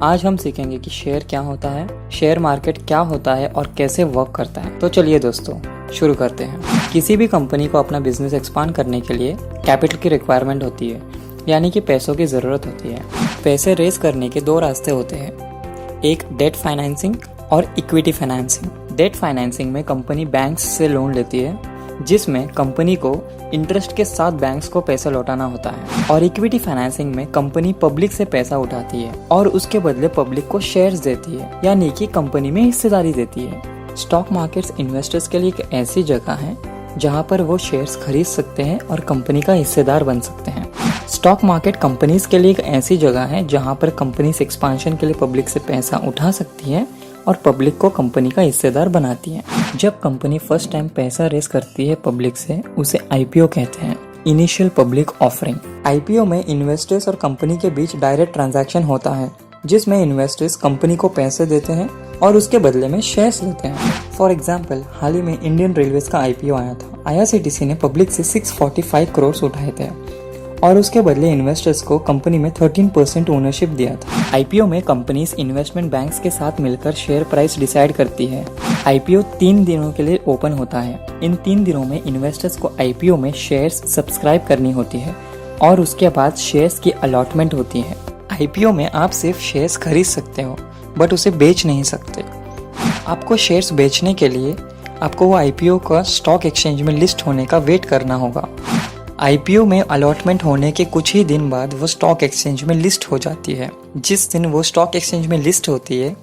आज हम सीखेंगे कि शेयर क्या होता है, शेयर मार्केट क्या होता है और कैसे वर्क करता है। तो चलिए दोस्तों शुरू करते हैं। किसी भी कंपनी को अपना बिजनेस एक्सपांड करने के लिए कैपिटल की रिक्वायरमेंट होती है, यानी कि पैसों की ज़रूरत होती है। पैसे रेज करने के दो रास्ते होते हैं, एक डेट फाइनेंसिंग और इक्विटी फाइनेंसिंग। डेट फाइनेंसिंग में कंपनी बैंक्स से लोन लेती है, जिसमें कंपनी को इंटरेस्ट के साथ बैंक्स को पैसा लौटाना होता है। और इक्विटी फाइनेंसिंग में कंपनी पब्लिक से पैसा उठाती है और उसके बदले पब्लिक को शेयर्स देती है, यानी कि कंपनी में हिस्सेदारी देती है। स्टॉक मार्केट्स इन्वेस्टर्स के लिए एक ऐसी जगह है जहां पर वो शेयर्स खरीद सकते हैं और कंपनी का हिस्सेदार बन सकते हैं। स्टॉक मार्केट कंपनीज के लिए एक ऐसी जगह है जहां पर कंपनीज एक्सपांशन के लिए पब्लिक से पैसा उठा सकती है और पब्लिक को कंपनी का हिस्सेदार बनाती है। जब कंपनी फर्स्ट टाइम पैसा रेज करती है पब्लिक से, उसे आईपीओ कहते हैं, इनिशियल पब्लिक ऑफरिंग। आईपीओ में इन्वेस्टर्स और कंपनी के बीच डायरेक्ट ट्रांजैक्शन होता है, जिसमें इन्वेस्टर्स कंपनी को पैसे देते हैं और उसके बदले में शेयर्स लेते हैं। फॉर एग्जाम्पल, हाल ही में इंडियन रेलवेज का आईपीओ आया था। आईआरसीटीसी ने पब्लिक से 645 करोड़ उठाए थे और उसके बदले इन्वेस्टर्स को कंपनी में 13% ओनरशिप दिया था। आईपीओ में कंपनीज इन्वेस्टमेंट बैंक्स के साथ मिलकर शेयर प्राइस डिसाइड करती है। आईपीओ 3 दिनों के लिए ओपन होता है। इन 3 दिनों में इन्वेस्टर्स को आईपीओ में शेयर्स सब्सक्राइब करनी होती है और उसके बाद शेयर्स की अलॉटमेंट होती है। आईपीओ में आप सिर्फ शेयर्स खरीद सकते हो, बट उसे बेच नहीं सकते। आपको शेयर्स बेचने के लिए आपको वो आईपीओ का स्टॉक एक्सचेंज में लिस्ट होने का वेट करना होगा। आईपीओ में अलॉटमेंट होने के कुछ ही दिन बाद वो स्टॉक एक्सचेंज में लिस्ट हो जाती है। जिस दिन वो स्टॉक एक्सचेंज में लिस्ट होती है,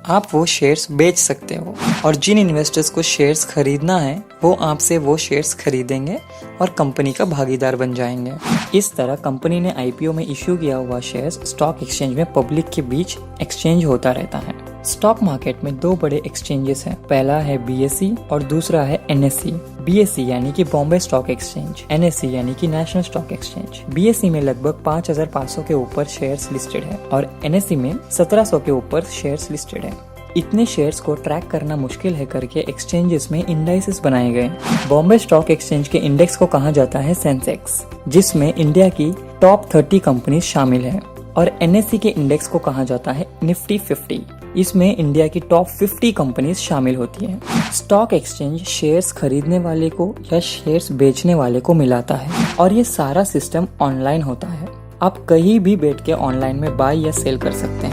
आप वो शेयर्स बेच सकते हो और जिन इन्वेस्टर्स को शेयर्स खरीदना है वो आपसे वो शेयर्स खरीदेंगे और कंपनी का भागीदार बन जाएंगे। इस तरह कंपनी ने आईपीओ में इश्यू किया हुआ शेयर्स स्टॉक एक्सचेंज में पब्लिक के बीच एक्सचेंज होता रहता है। स्टॉक मार्केट में 2 बड़े एक्सचेंजेस हैं, पहला है बीएसई और दूसरा है एनएसई। बीएसई यानी कि बॉम्बे स्टॉक एक्सचेंज, एनएसई यानी कि नेशनल स्टॉक एक्सचेंज। बीएसई में लगभग 5500 के ऊपर शेयर्स लिस्टेड है और एनएसई में 1700 के ऊपर शेयर्स लिस्टेड है। इतने शेयर्स को ट्रैक करना मुश्किल है करके एक्सचेंजेस में इंडाइसेस बनाए गए। बॉम्बे स्टॉक एक्सचेंज के इंडेक्स को कहा जाता है सेंसेक्स, जिसमें इंडिया की टॉप 30 कंपनीज शामिल है, और एनएसई के इंडेक्स को कहा जाता है निफ्टी 50। इसमें इंडिया की टॉप 50 कंपनीज शामिल होती हैं। स्टॉक एक्सचेंज शेयर्स खरीदने वाले को या शेयर्स बेचने वाले को मिलाता है और ये सारा सिस्टम ऑनलाइन होता है। आप कहीं भी बैठ के ऑनलाइन में बाय या सेल कर सकते हैं।